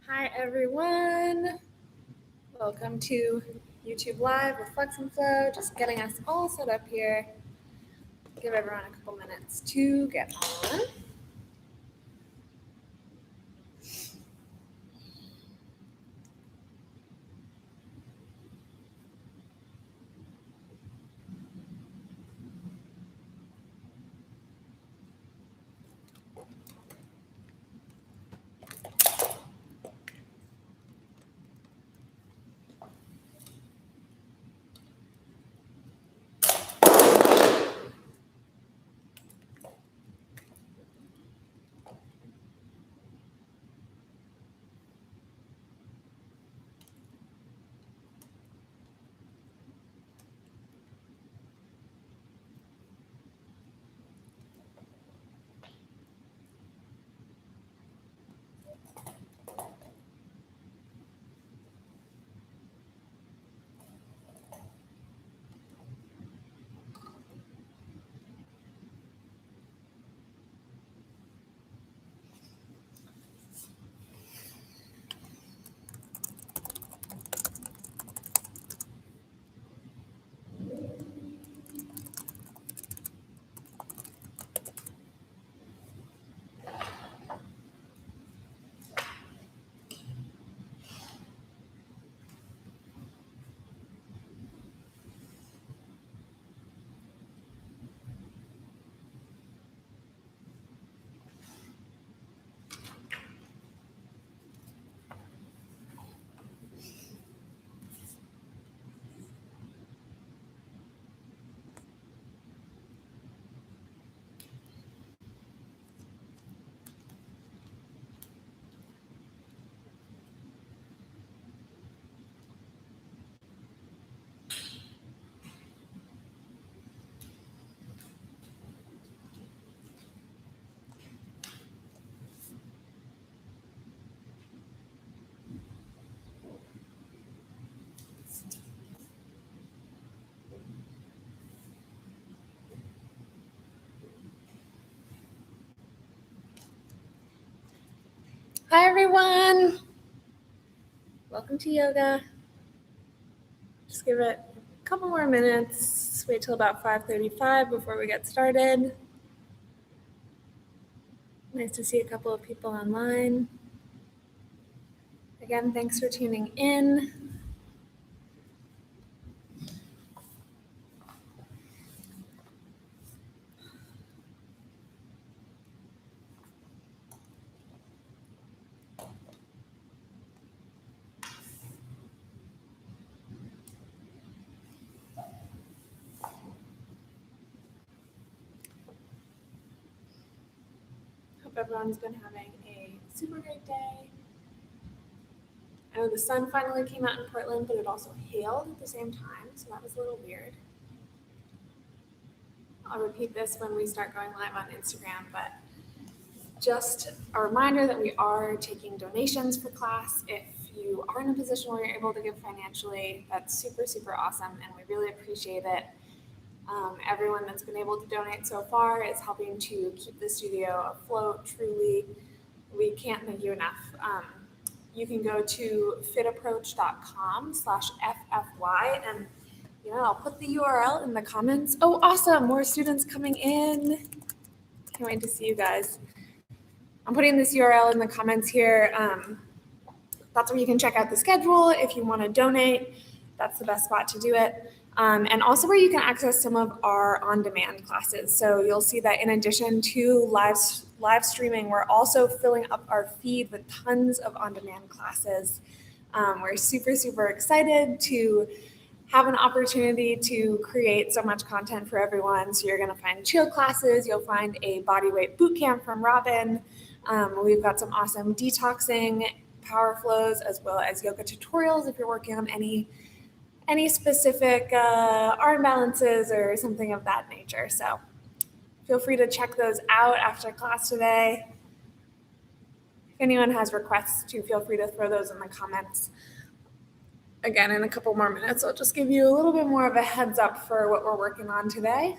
Hi everyone, welcome to YouTube Live with Flex and Flow, just getting us all set up here. Give everyone a couple minutes to get on. Hi everyone, welcome to yoga. Just give it a couple more minutes, wait till about 5:35 before we get started. Nice to see a couple of people online. Again, thanks for tuning in. Hope everyone's been having a super great day. I know the sun finally came out in Portland, but it also hailed at the same time, so that was a little weird. I'll repeat this when we start going live on Instagram, but just a reminder that we are taking donations for class. If you are in a position where you're able to give financially, that's super, super awesome, and we really appreciate it. Everyone that's been able to donate so far is helping to keep the studio afloat. Truly, we can't thank you enough. You can go to fitapproach.com/FFY, and I'll put the URL in the comments. Oh, awesome, more students coming in. Can't wait to see you guys. I'm putting this URL in the comments here. That's where you can check out the schedule if you want to donate. That's the best spot to do it. And also where you can access some of our on-demand classes. So you'll see that in addition to live streaming, we're also filling up our feed with tons of on-demand classes. We're super, super excited to have an opportunity to create so much content for everyone. So you're going to find chill classes. You'll find a bodyweight boot camp from Robin. We've got some awesome detoxing power flows, as well as yoga tutorials if you're working on any specific arm balances or something of that nature. So feel free to check those out after class today. If anyone has requests too, feel free to throw those in the comments. Again, in a couple more minutes, I'll just give you a little bit more of a heads up for what we're working on today.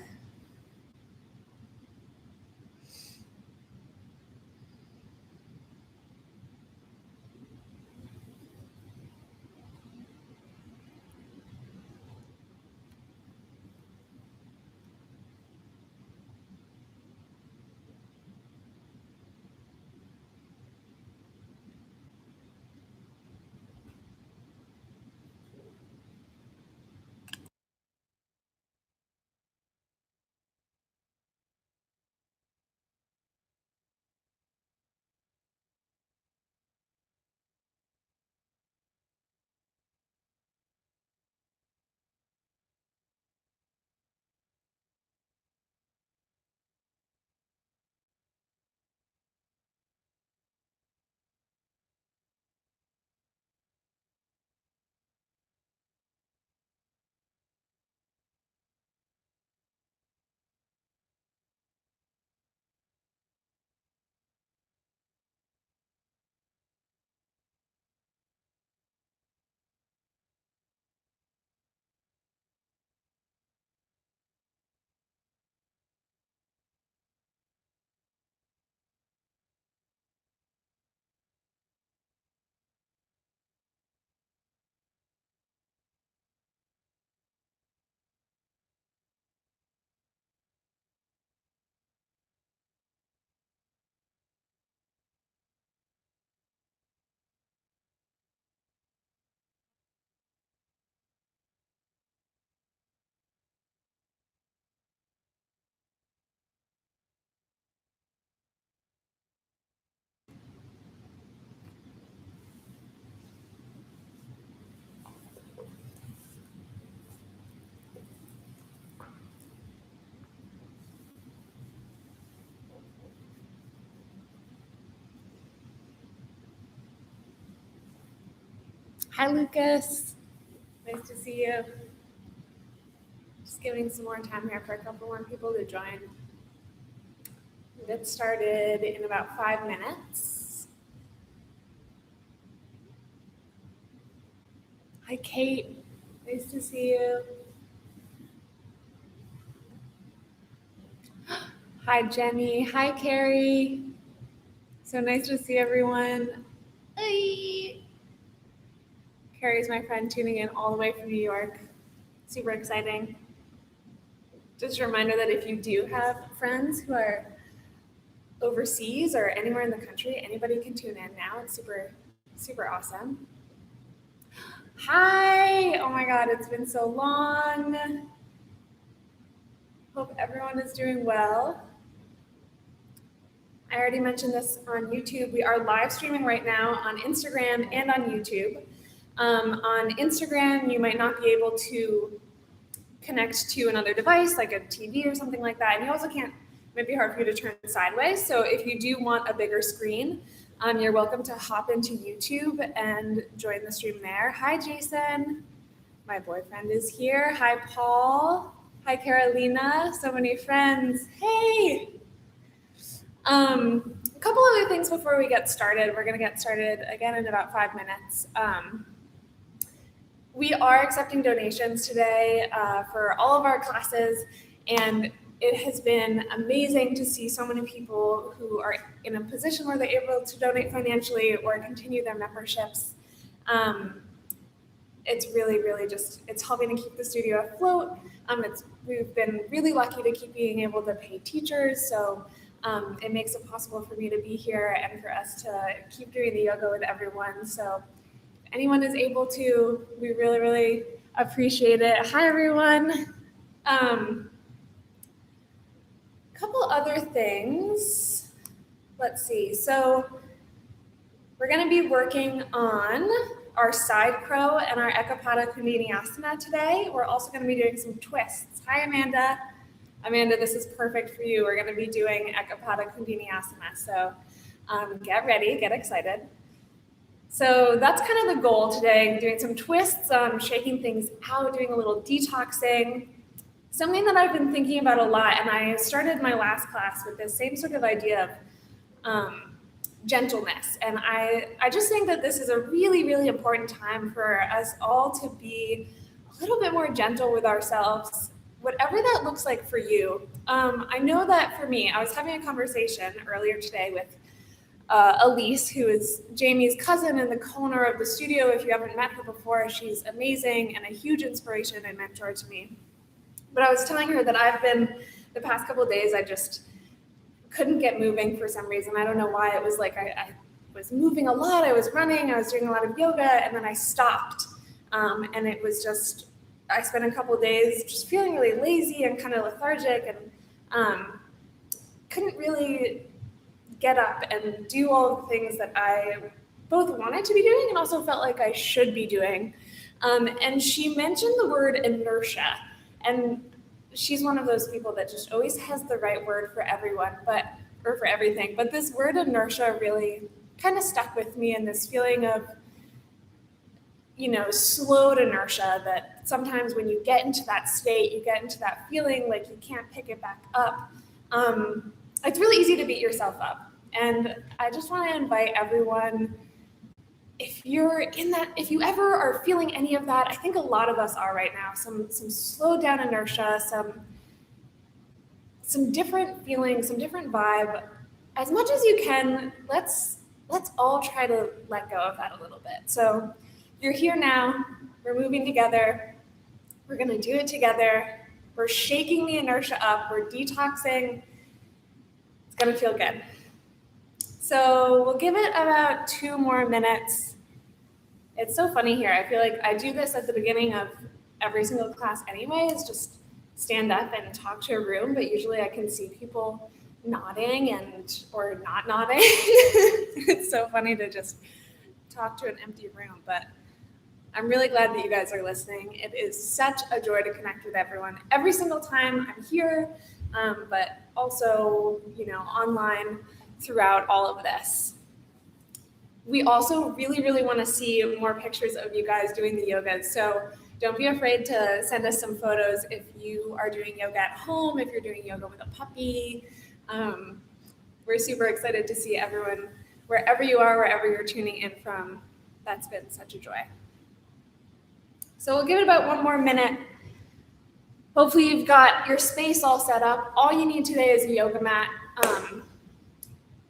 Hi, Lucas. Nice to see you. Just giving some more time here for a couple more people to join. We'll get started in about 5 minutes. Hi, Kate. Nice to see you. Hi, Jenny. Hi, Carrie. So nice to see everyone. Hey. Carrie's my friend tuning in all the way from New York. Super exciting. Just a reminder that if you do have friends who are overseas or anywhere in the country, anybody can tune in now. It's super, super awesome. Hi. Oh my God, it's been so long. Hope everyone is doing well. I already mentioned this on YouTube. We are live streaming right now on Instagram and on YouTube. On Instagram, you might not be able to connect to another device like a TV or something like that. And you also can't, it might be hard for you to turn sideways. So if you do want a bigger screen, you're welcome to hop into YouTube and join the stream there. Hi, Jason. My boyfriend is here. Hi, Paul. Hi, Carolina. So many friends. Hey. A couple other things before we get started. We're going to get started again in about 5 minutes. We are accepting donations today for all of our classes, and it has been amazing to see so many people who are in a position where they're able to donate financially or continue their memberships. It's really, really just, it's helping to keep the studio afloat. We've been really lucky to keep being able to pay teachers, so it makes it possible for me to be here and for us to keep doing the yoga with everyone. So if anyone is able to, we really, really appreciate it. Hi, everyone. Couple other things. Let's see. So we're going to be working on our side crow and our Ekapada koundinyasa today. We're also going to be doing some twists. Hi, Amanda. Amanda, this is perfect for you. We're going to be doing Ekapada koundinyasa. So get ready, get excited. So that's kind of the goal today, doing some twists, shaking things out, doing a little detoxing. Something that I've been thinking about a lot, and I started my last class with this same sort of idea of gentleness. And I just think that this is a really, really important time for us all to be a little bit more gentle with ourselves, whatever that looks like for you. I know that for me, I was having a conversation earlier today with Elise, who is Jamie's cousin and the co-owner of the studio. If you haven't met her before, she's amazing and a huge inspiration and mentor to me. But I was telling her that I've been, the past couple of days, I just couldn't get moving for some reason. I don't know why. It was like I was moving a lot. I was running. I was doing a lot of yoga, and then I stopped. And it was just, I spent a couple of days just feeling really lazy and kind of lethargic, and couldn't really get up and do all the things that I both wanted to be doing and also felt like I should be doing. And she mentioned the word inertia. And she's one of those people that just always has the right word for everyone, or for everything. But this word inertia really kind of stuck with me, and this feeling of, slowed inertia, that sometimes when you get into that state, you get into that feeling like you can't pick it back up. It's really easy to beat yourself up. And I just want to invite everyone, if you're in that, if you ever are feeling any of that, I think a lot of us are right now, some slowed down inertia, some different feelings, some different vibe. As much as you can, let's all try to let go of that a little bit. So you're here now, we're moving together, we're gonna do it together, we're shaking the inertia up, we're detoxing, it's gonna feel good. So we'll give it about 2 more minutes. It's so funny here. I feel like I do this at the beginning of every single class anyway, is just stand up and talk to a room, but usually I can see people nodding or not nodding. It's so funny to just talk to an empty room, but I'm really glad that you guys are listening. It is such a joy to connect with everyone every single time I'm here, but also, online throughout all of this. We also really, really want to see more pictures of you guys doing the yoga. So don't be afraid to send us some photos if you are doing yoga at home, if you're doing yoga with a puppy. We're super excited to see everyone, wherever you are, wherever you're tuning in from. That's been such a joy. So we'll give it about 1 more minute. Hopefully you've got your space all set up. All you need today is a yoga mat.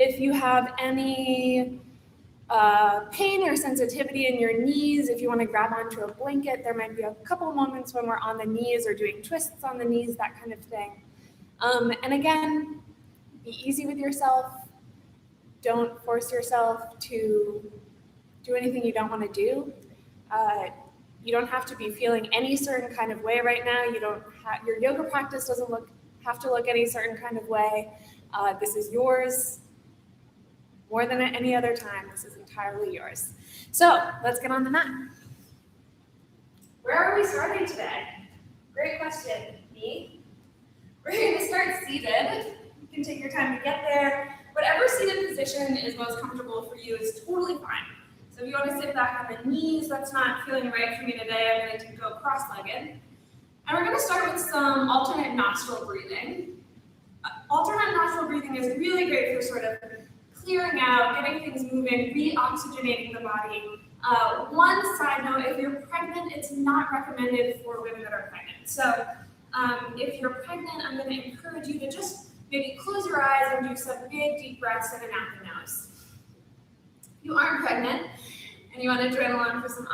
If you have any pain or sensitivity in your knees, if you want to grab onto a blanket, there might be a couple moments when we're on the knees or doing twists on the knees, that kind of thing. And again, be easy with yourself. Don't force yourself to do anything you don't want to do. You don't have to be feeling any certain kind of way right now. Your yoga practice doesn't have to look any certain kind of way. This is yours. More than at any other time, this is entirely yours. So let's get on the mat. Where are we starting today? Great question, me. We're going to start seated. You can take your time to get there. Whatever seated position is most comfortable for you is totally fine. So if you want to sit back on the knees, that's not feeling right for me today. I'm going to go cross-legged. And we're going to start with some alternate nostril breathing. Alternate nostril breathing is really great for sort of clearing out, getting things moving, re-oxygenating the body. One side note, if you're pregnant, it's not recommended for women that are pregnant. So if you're pregnant, I'm going to encourage you to just maybe close your eyes and do some big, deep breaths in and out the nose. If you aren't pregnant and you want to join along for some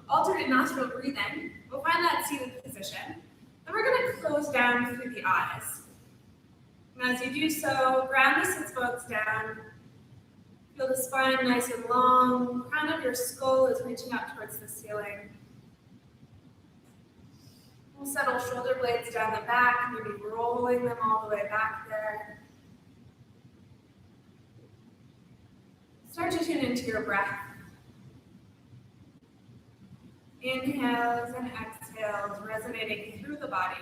alternate nostril breathing, we'll find that seated position. Then we're going to close down through the eyes. And as you do so, ground the sits bones down. Feel the spine nice and long. Crown of your skull is reaching up towards the ceiling. We'll settle shoulder blades down the back, maybe rolling them all the way back there. Start to tune into your breath. Inhales and exhales resonating through the body.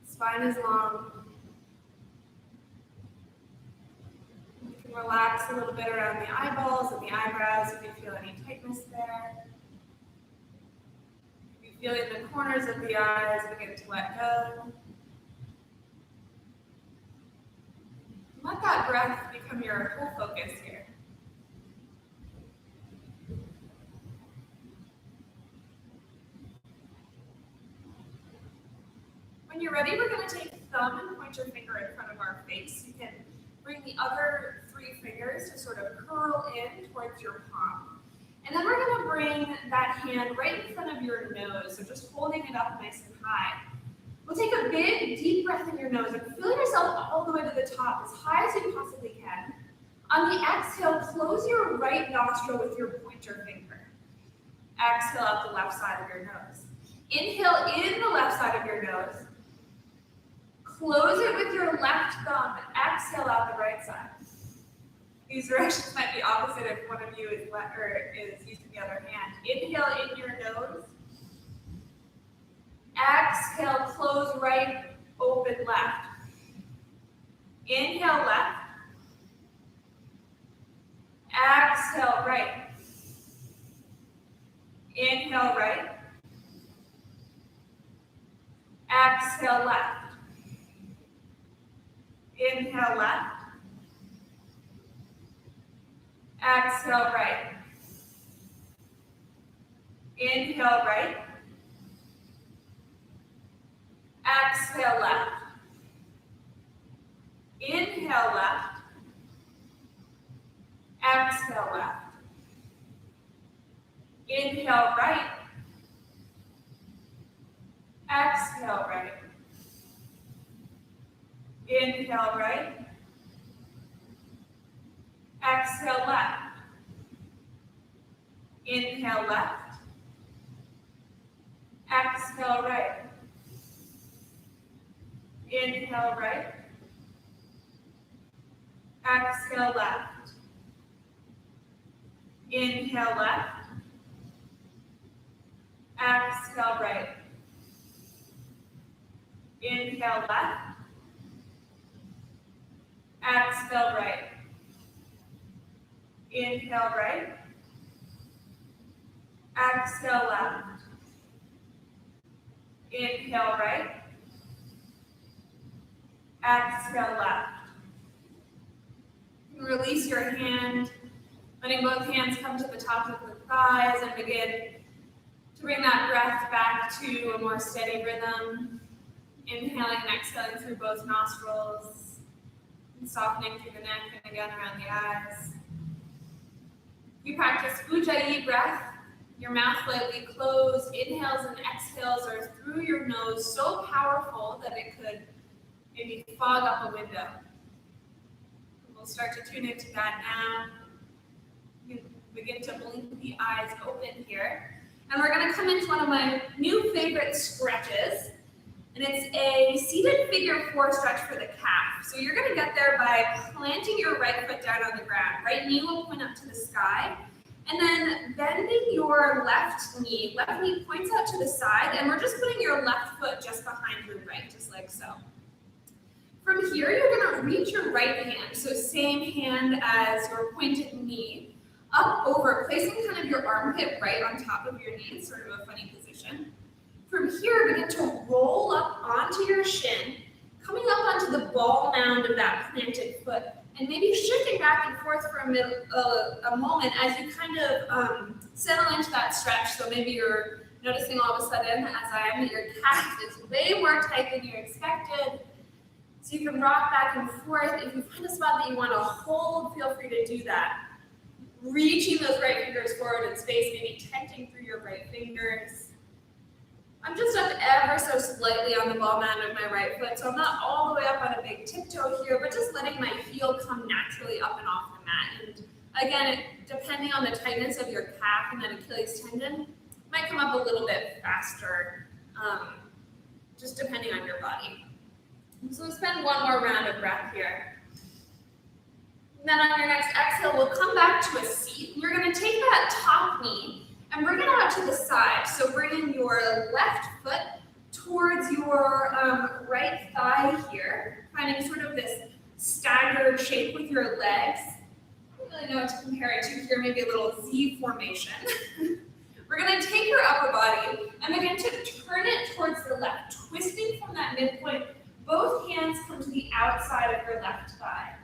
Spine is long. You can relax a little bit around the eyeballs and the eyebrows if you feel any tightness there. If you feel in the corners of the eyes, begin to let go. Let that breath become your whole focus here. When you're ready, we're going to take thumb and point your finger in front of our face. You can bring the other 3 fingers to sort of curl in towards your palm. And then we're going to bring that hand right in front of your nose, so just holding it up nice and high. We'll take a big, deep breath in your nose and fill yourself all the way to the top, as high as you possibly can. On the exhale, close your right nostril with your pointer finger. Exhale out the left side of your nose. Inhale in the left side of your nose. Close it with your left thumb and exhale out the right side. These directions might be opposite if one of you is using the other hand. Inhale in your nose. Exhale, close right, open left. Inhale left. Exhale right. Inhale right. Exhale left. Inhale left. Exhale right. Inhale right. Exhale left. Inhale left. Exhale left. Inhale right. Exhale right. Inhale right. Exhale left. Inhale left. Exhale right. Inhale right. Exhale left. Inhale left. Exhale right. Inhale left. Exhale right. Inhale right. Exhale left. Inhale right. Exhale left. Release your hand, letting both hands come to the top of the thighs and begin to bring that breath back to a more steady rhythm. Inhaling and exhaling through both nostrils, and softening through the neck and again around the eyes. We practice Ujjayi breath. Your mouth lightly closed. Inhales and exhales are through your nose, so powerful that it could maybe fog up a window. We'll start to tune into that now. You can begin to blink the eyes open here. And we're going to come into one of my new favorite stretches. And it's a seated figure 4 stretch for the calf. So you're going to get there by planting your right foot down on the ground. Right knee will point up to the sky. And then bending your left knee. Left knee points out to the side. And we're just putting your left foot just behind your right, just like so. From here, you're going to reach your right hand. So same hand as your pointed knee. Up over, placing kind of your armpit right on top of your knee. It's sort of a funny position. From here, begin to roll up onto your shin, coming up onto the ball mound of that planted foot, and maybe shifting back and forth for a moment as you kind of settle into that stretch. So maybe you're noticing all of a sudden, as I am, that your calf is way more tight than you expected. So you can rock back and forth. If you find a spot that you want to hold, feel free to do that. Reaching those right fingers forward in space, maybe tenting through your right fingers. I'm just up ever so slightly on the ball mound of my right foot, so I'm not all the way up on a big tiptoe here, but just letting my heel come naturally up and off the mat. And again, depending on the tightness of your calf and that Achilles tendon, it might come up a little bit faster, just depending on your body. So we'll spend one more round of breath here. And then on your next exhale, we'll come back to a seat. You're going to take that top knee and bring it out to the side. So bringing your left foot towards your right thigh here, finding sort of this staggered shape with your legs. I don't really know what to compare it to here, maybe a little Z formation. We're going to take your upper body and begin to turn it towards the left, twisting from that midpoint. Both hands come to the outside of your left thigh.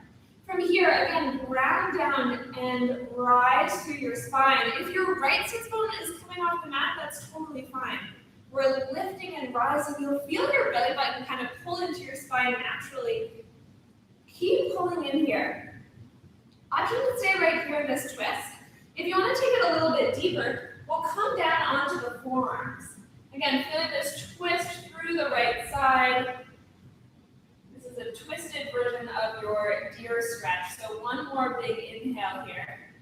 From here, again, ground down and rise through your spine. If your right sits bone is coming off the mat, that's totally fine. We're lifting and rising. You'll feel your belly button kind of pull into your spine naturally. Keep pulling in here. Option to stay right here in this twist. If you want to take it a little bit deeper, we'll come down onto the forearms. Again, feeling this twist through the right side. A twisted version of your deer stretch. So one more big inhale here.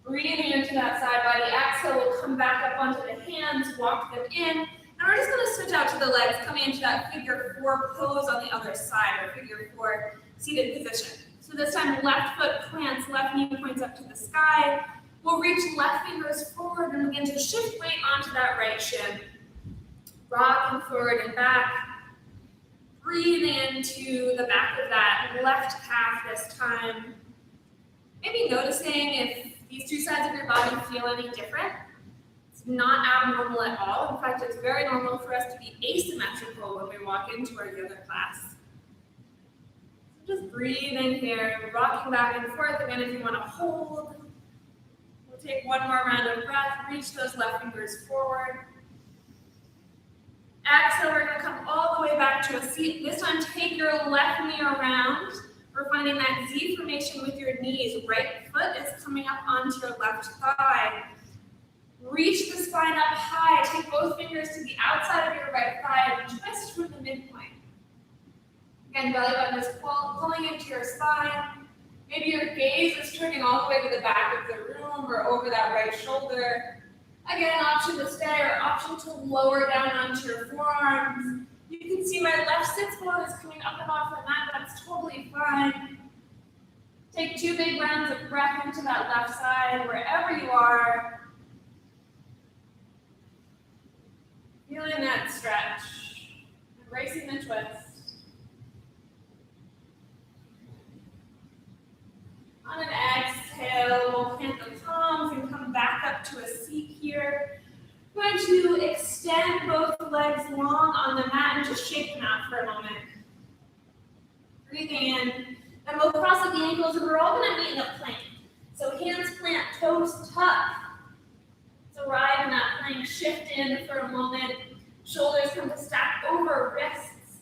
Breathing into that side body. Exhale, we'll come back up onto the hands, walk them in. And we're just going to switch out to the legs, coming into that figure 4 pose on the other side, or figure 4 seated position. So this time, left foot plants, left knee points up to the sky. We'll reach left fingers forward and begin to shift weight onto that right shin. Rocking forward and back. Breathing into the back of that left calf this time. Maybe noticing if these two sides of your body feel any different. It's not abnormal at all. In fact, it's very normal for us to be asymmetrical when we walk into our yoga class. So just breathe in here, rocking back and forth. Again, if you want to hold, we'll take one more round of breath. Reach those left fingers forward. Exhale, we're going to come all the way back to a seat. This time, take your left knee around. We're finding that Z formation with your knees. Right foot is coming up onto your left thigh. Reach the spine up high. Take both fingers to the outside of your right thigh and twist from the midpoint. Again, belly button is pulling into your spine. Maybe your gaze is turning all the way to the back of the room or over that right shoulder. Again, option to stay or option to lower down onto your forearms. You can see my left sits bone is coming up and off the mat. That's totally fine. Take 2 big rounds of breath into that left side, wherever you are. Feeling that stretch. Embracing the twist. On an exhale, extend both legs long on the mat and just shake them out for a moment. Breathing in. And we'll cross at the ankles and we're all going to meet in a plank. So hands plant, toes tuck. So arrive in that plank, shift in for a moment. Shoulders come to stack over wrists.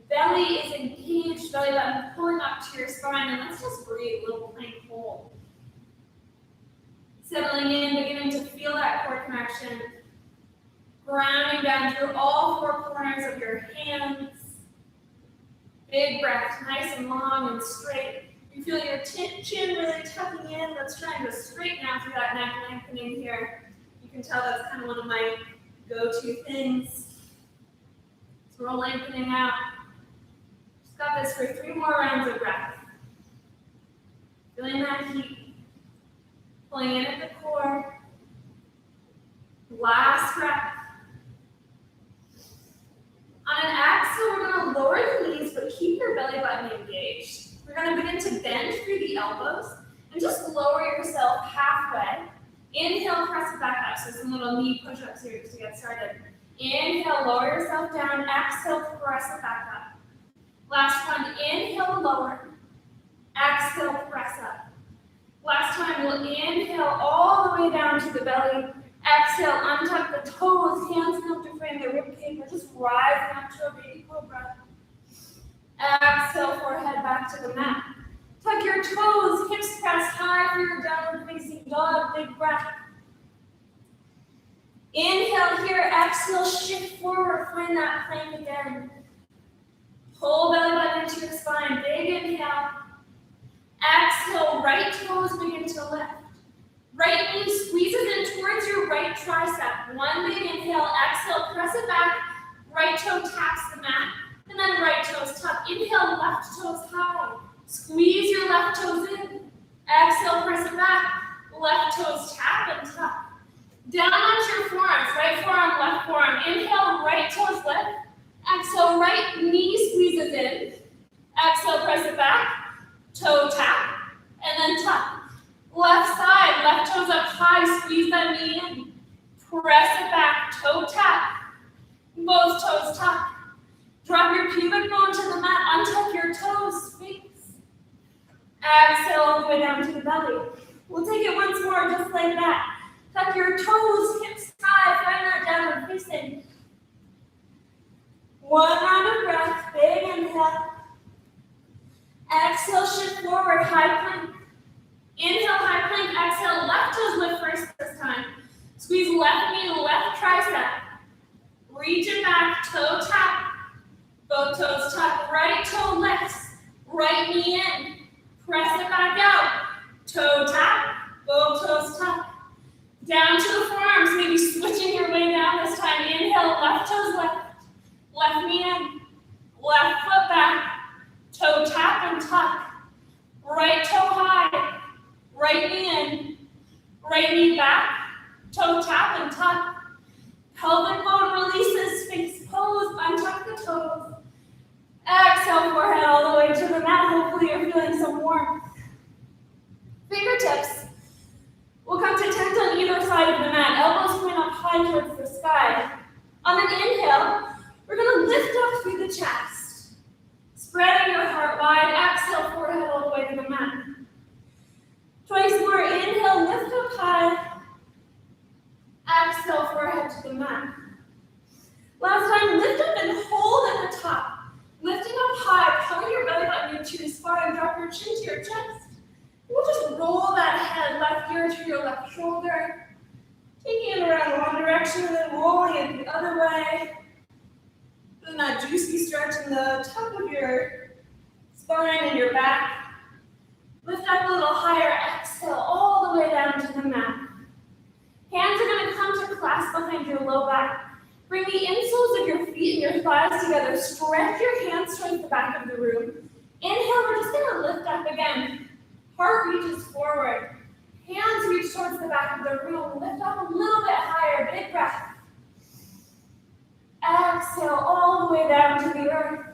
Belly is engaged, belly button pulling up to your spine. And let's just breathe, little plank hold. Settling in, beginning to feel that core connection. Grounding down through all four corners of your hands. Big breath, nice and long and straight. You feel your chin really tucking in. Let's try and go straight now through that neck lengthening here. You can tell that's kind of one of my go-to things. So we're lengthening out. Just got this for 3 more rounds of breath. Feeling that heat. Pulling in at the core. Last breath. On an exhale, we're going to lower the knees, but keep your belly button engaged. We're going to begin to bend through the elbows and just lower yourself halfway. Inhale, press it back up. So some little knee push-ups here to get started. Inhale, lower yourself down. Exhale, press it back up. Last one, inhale, lower. Exhale, press up. Last time, we'll inhale all the way down to the belly. Exhale, untuck the toes, hands come to frame the ribcage. We're just rising up to a baby cobra. Exhale, forehead back to the mat. Tuck your toes, hips press high for your downward facing dog. Big breath. Inhale here, exhale, shift forward, find that plank again. Pull belly button into your spine, big inhale. Exhale, right toes begin to lift. Right knee squeezes in towards your right tricep. One big inhale, exhale, press it back. Right toe taps the mat, and then right toes tuck. Inhale, left toes high. Squeeze your left toes in. Exhale, press it back. Left toes tap and tuck. Down onto your forearms, right forearm, left forearm. Inhale, right toes lift. Exhale, right knee squeezes in. Exhale, press it back. Toe tap, and then tuck. Left side, left toes up high, squeeze that knee in. Press it back, toe tap. Both toes tuck. Drop your pubic bone to the mat, untuck your toes, sphinx. Exhale all the way down to the belly. We'll take it once more, just like that. Tuck your toes, hips high, find that downward facing. One round of breath, big inhale. Exhale, shift forward, high plank. Inhale, high plank, exhale, left toes lift first this time. Squeeze left knee, left tricep. Reach it back, toe tap. Both toes tuck, right toe lifts. Right knee in. Press it back out. Toe tap, both toes tuck. Down to the forearms, maybe switching your way down this time. Inhale, left toes left. Left knee in. Left foot back. Toe tap and tuck. Right toe high. Right knee in, right knee back, toe tap and tuck. Pelvic bone releases, sphinx pose, untuck the toes. Exhale, forehead all the way to the mat. Hopefully you're feeling some warmth. Fingertips. We'll come to tent on either side of the mat. Elbows point up high towards the sky. On an inhale, we're going to lift up through the chest. Spreading your heart wide. Exhale, forehead all the way to the mat. Twice more, inhale, lift up high. Exhale, forehead to the mat. Last time, lift up and hold at the top. Lifting up high, pull your belly button into your spine, drop your chin to your chest. We'll just roll that head, left ear to your left shoulder. Taking it around one direction and then rolling it the other way. Feeling that juicy stretch in the top of your spine and your back. Lift up a little higher, exhale all the way down to the mat. Hands are going to come to clasp behind your low back. Bring the insoles of your feet and your thighs together. Stretch your hands towards the back of the room. Inhale, we're just going to lift up again. Heart reaches forward. Hands reach towards the back of the room. Lift up a little bit higher, big breath. Exhale all the way down to the earth.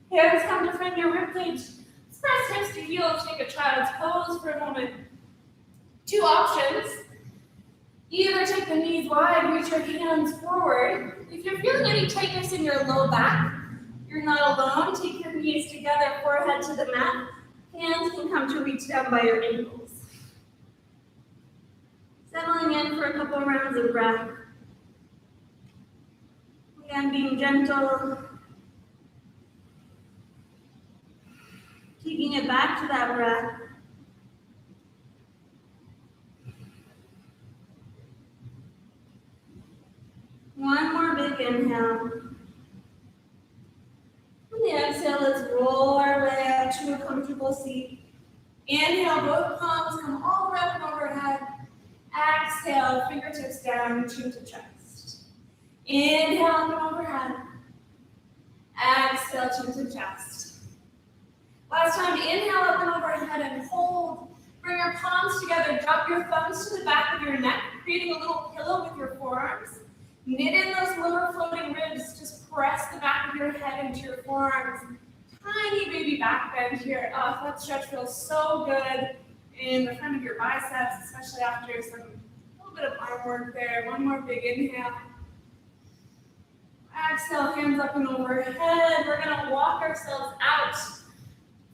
Hands come to frame your ribcage. Press hips to heels, take a child's pose for a moment. 2 options. Either take the knees wide, reach your hands forward. If you're feeling any tightness in your low back, you're not alone. Take your knees together, forehead to the mat. Hands can come to reach down by your ankles. Settling in for a couple rounds of breath. Again, being gentle. Taking it back to that breath. One more big inhale. On the exhale, let's roll our way up to a comfortable seat. Inhale, both palms come all the way up and overhead. Exhale, fingertips down, chin to chest. Inhale, up and overhead. Exhale, chin to chest. Last time, inhale up and overhead and hold. Bring your palms together, drop your thumbs to the back of your neck, creating a little pillow with your forearms. Knit in those lower floating ribs, just press the back of your head into your forearms. Tiny baby back bend here. Oh, that stretch feels so good in the front of your biceps, especially after a little bit of arm work there. One more big inhale. Exhale, hands up and overhead. We're gonna walk ourselves out.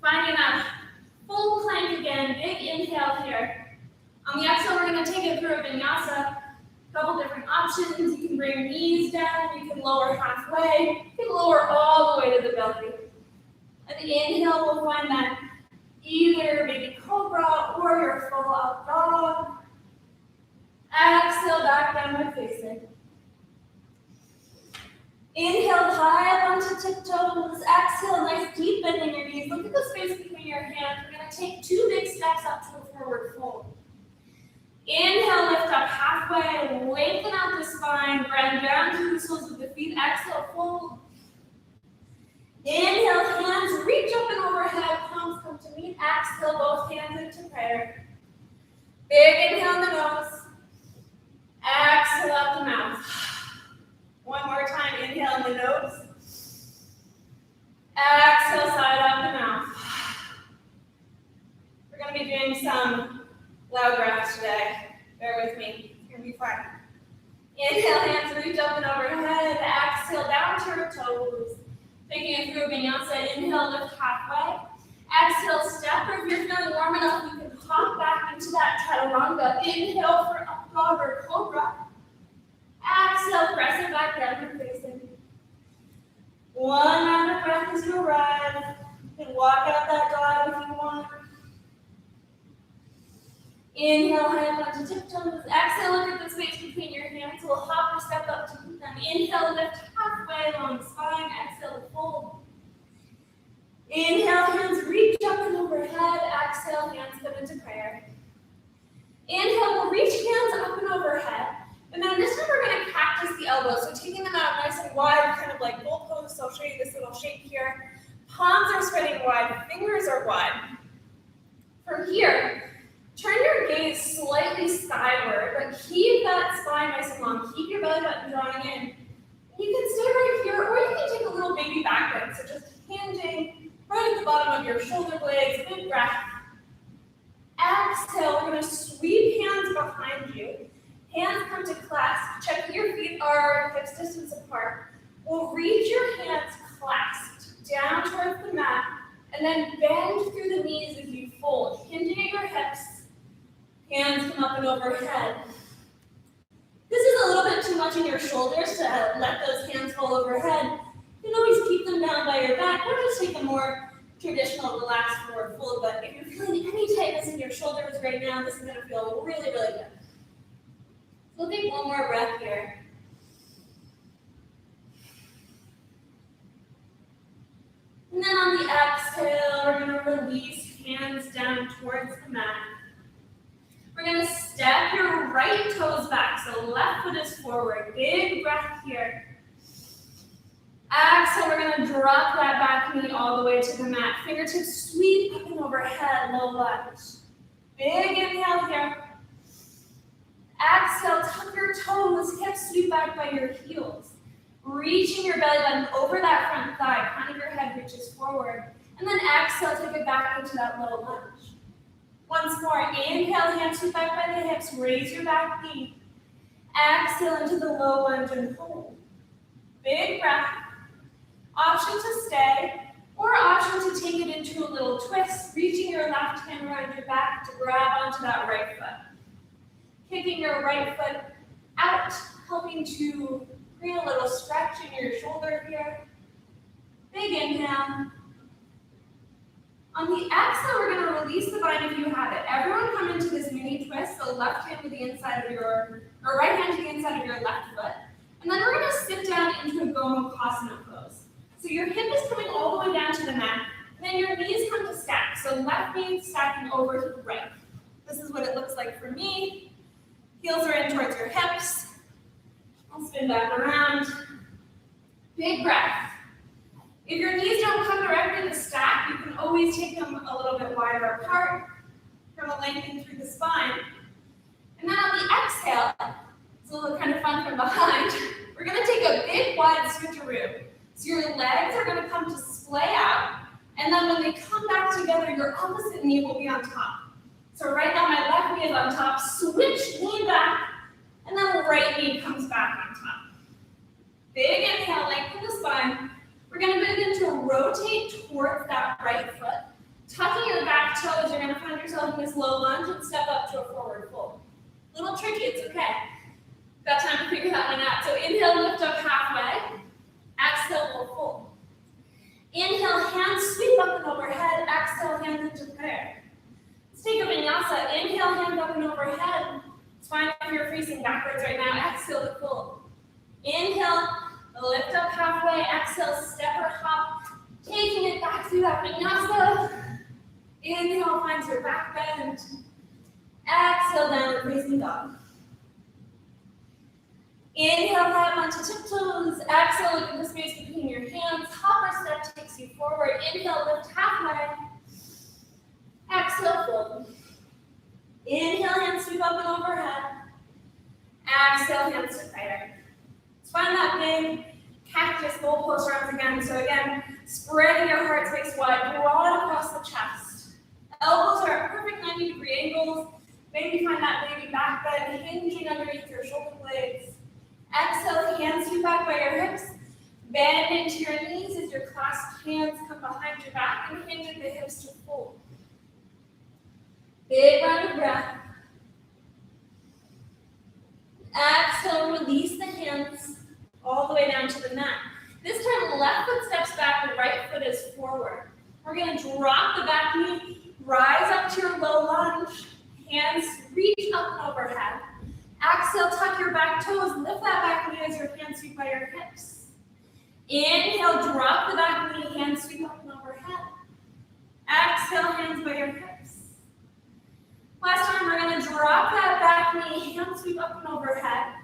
Finding that full plank again, big inhale here. On the exhale, we're gonna take it through a vinyasa. Couple different options. You can bring knees down, you can lower halfway, you can lower all the way to the belly. At the inhale, we'll find that either baby cobra or your full out dog. Exhale, back downward facing. Inhale, high up onto tiptoes. Exhale, nice deep bend in your knees. Look at the space between your hands. We're going to take two big steps up to a forward fold. Inhale, lift up halfway, lengthen out the spine, bend down to the soles of the feet. Exhale, fold. Inhale, hands reach up and overhead, palms come to meet. Exhale, both hands into prayer. Big inhale in the nose. Exhale out the mouth. One more time, inhale in the nose. Exhale, side out the mouth. We're going to be doing some loud breaths today. Bear with me. It's going to be fun. Inhale, hands reach up and overhead. Exhale, down to your toes. Taking it through Vinyasa. Inhale, lift halfway. Exhale, step. Or if you're feeling warm enough, you can hop back into that chaturanga. Inhale for up dog or cobra. Exhale, press it back down and facing. One round of breath as you arrive. You can walk out that dog if you want. Inhale, hands onto tiptoes. Exhale, look at the space between your hands. We'll hop or step up to meet them. Inhale, lift halfway along the spine. Exhale, fold. Inhale, hands reach up and overhead. Exhale, hands come into prayer. Inhale, we'll reach hands up and overhead. And then this time we're going to cactus the elbows. So taking them out nice and wide, kind of like bull pose. So I'll show you this little shape here. Palms are spreading wide, fingers are wide. From here, turn your gaze slightly skyward, but keep that spine nice and long. Keep your belly button drawing in. You can stay right here, or you can take a little baby back bend. So just hinging right at the bottom of your shoulder blades. Big breath. Exhale, we're going to sweep hands behind you. Hands come to clasp. Check that your feet are hips distance apart. We'll reach your hands clasped down towards the mat, and then bend through the knees as you fold, hinging at your hips. Hands come up and overhead. This is a little bit too much in your shoulders to let those hands fall overhead. You can always keep them down by your back, or just take a more traditional relaxed forward fold. But if you're feeling any tightness in your shoulders right now, this is going to feel really, really good. We'll take one more breath here. And then on the exhale, we're going to release hands down towards the mat. We're going to step your right toes back, so left foot is forward. Big breath here. Exhale, we're going to drop that back knee all the way to the mat. Fingertips sweep up and overhead, low lunge. Big inhale here. Exhale, tuck your toes, hips sweep back by your heels. Reaching your belly button over that front thigh, crown of your head reaches forward. And then exhale, take it back into that low lunge. Once more, inhale, hands sweep back by the hips, raise your back knee. Exhale into the low lunge and hold. Big breath. Option to stay, or option to take it into a little twist, reaching your left hand around your back to grab onto that right foot. Kicking your right foot out, helping to create a little stretch in your shoulder here. Big inhale. On the exhale, we're going to release the bind if you have it. Everyone come into this mini twist, so left hand to the inside of your, or right hand to the inside of your left foot. And then we're going to sit down into a koundinyasa pose. So your hip is coming all the way down to the mat, and then your knees come to stack. So left knee stacking over to the right. This is what it looks like for me. Heels are in towards your hips. I'll spin back around. Big breath. If your knees don't come directly to stack, you can always take them a little bit wider apart from a lengthening through the spine. And then on the exhale, it's a little kind of fun from behind, we're going to take a big wide switcheroo. So your legs are going to come to splay out, and then when they come back together, your opposite knee will be on top. So right now my left knee is on top, switch knee back, and then the right knee comes back on top. Big inhale, lengthen the spine. We're going to begin to rotate towards that right foot. Tucking your back toes, you're going to find yourself in this low lunge and step up to a forward fold. A little tricky, it's okay. Got time to figure that one out. So inhale, lift up halfway. Exhale, we'll fold. Inhale, hands sweep up and overhead. Exhale, hands into prayer. Let's take a vinyasa. Inhale, hand up and overhead. It's fine if you're facing backwards right now. Exhale to fold. Inhale, lift up halfway. Exhale, step or hop. Taking it back through that vinyasa. Inhale, finds your back bend. Exhale, downward facing dog. Inhale, climb onto tiptoes. Exhale, look at the space between your hands. Hopper step takes you forward. Inhale, lift halfway. Exhale, fold. Inhale, hands sweep up and overhead. Exhale, hands to prayer. Let's find that big cactus goal post rounds again. So again, spreading your heart space wide, broad across the chest. Elbows are at perfect 90-degree angles. Maybe find that baby back bend hinging underneath your shoulder blades. Exhale, hands sweep back by your hips. Bend into your knees as your clasped hands come behind your back and hinge at the hips to fold. Big round of breath. Exhale, release the hands all the way down to the mat. This time, left foot steps back, the right foot is forward. We're going to drop the back knee, rise up to your low lunge, hands reach up and overhead. Exhale, tuck your back toes, lift that back knee as your hands sweep by your hips. Inhale, drop the back knee, hands sweep up and overhead. Exhale, hands by your hips. Last time, we're going to drop that back knee, hands sweep up and overhead.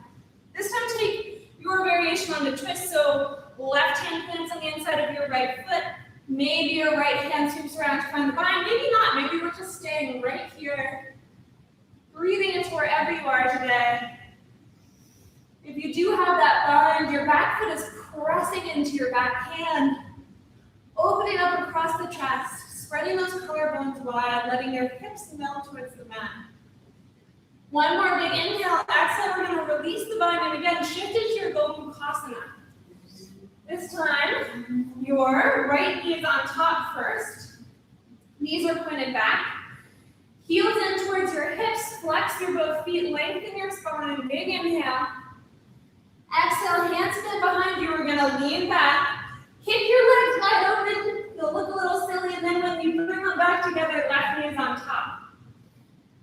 This time, take your variation on the twist, so left hand plants on the inside of your right foot. Maybe your right hand sweeps around to find the bind, maybe not. Maybe we're just staying right here. Breathing into wherever you are today. If you do have that bind, your back foot is pressing into your back hand, opening up across the chest, spreading those collarbones wide, letting your hips melt towards the mat. One more big inhale. Exhale, we're going to release the bind, and again, shift into your koundinyasa. This time, your right knee is on top first. Knees are pointed back. Heels in towards your hips, flex your both feet, lengthen your spine, big inhale. Exhale, hands bent behind you, we're gonna lean back. Kick your legs wide open, you'll look a little silly, and then when you bring them back together, left knee is on top.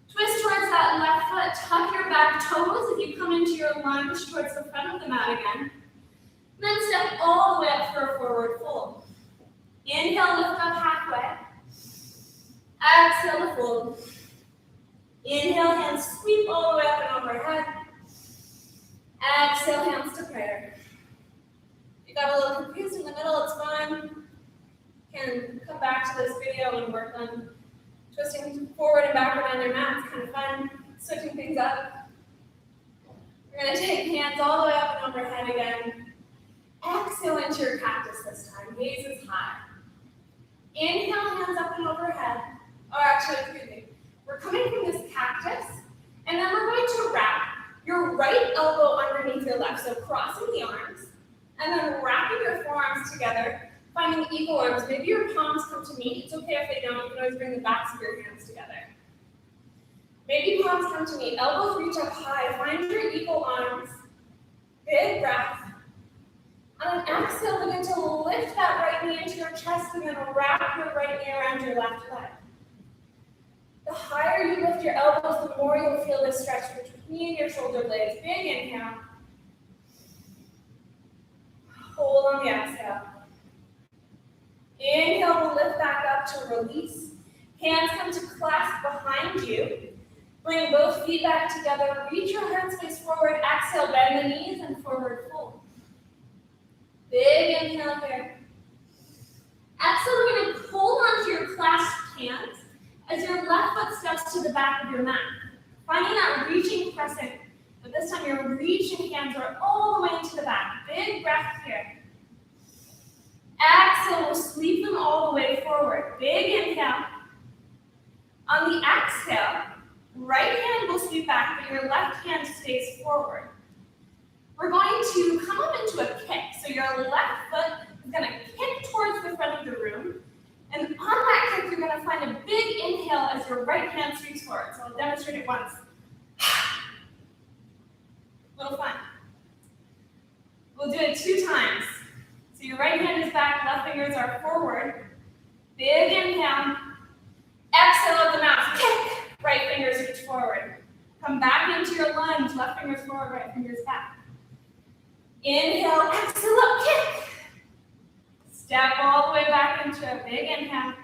Twist towards that left foot, tuck your back toes if you come into your lunge towards the front of the mat again. And then step all the way up for a forward fold. Inhale, lift up halfway. Exhale to fold. Inhale, hands sweep all the way up and overhead. Exhale, hands to prayer. If you got a little confused in the middle, it's fine. You can come back to this video and work on twisting forward and backward on your mat. It's kind of fun, switching things up. We're going to take hands all the way up and overhead again. Exhale into your cactus this time. Gaze is high. Inhale, hands up and overhead. Or actually, excuse me. We're coming from this cactus, and then we're going to wrap. your right elbow underneath your left, so crossing the arms, and then wrapping your forearms together, finding equal arms. Maybe your palms come to meet. It's okay if they don't. You can always bring the backs of your hands together. Maybe palms come to meet. Elbows reach up high. Find your equal arms. Big breath. On an exhale, begin to lift that right knee into your chest and then wrap your right knee around your left leg. The higher you lift your elbows, the more you'll feel this stretch between your shoulder blades. Big inhale. Hold on the exhale. Inhale, we'll lift back up to release. Hands come to clasp behind you. Bring both feet back together. Reach your heart space forward. Exhale, bend the knees and forward fold. Big inhale here. Exhale, we're going to hold onto your clasped hands as your left foot steps to the back of your mat. Finding that reaching crescent, but this time your reaching hands are all the way into the back. Big breath here. Exhale, we'll sweep them all the way forward. Big inhale. On the exhale, right hand will sweep back, but your left hand stays forward. We're going to come up into a kick. So your left foot is going to kick towards the front of the room. And on that kick, you're going to find a big inhale as your right hand sweeps forward. So I'll demonstrate it once. Little fun. We'll do it 2 times. So your right hand is back, left fingers are forward. Big inhale. Exhale of the mouth. Kick. Right fingers reach forward. Come back into your lunge. Left fingers forward, right fingers back. Inhale, exhale up, kick. Step all the way back into a big inhale.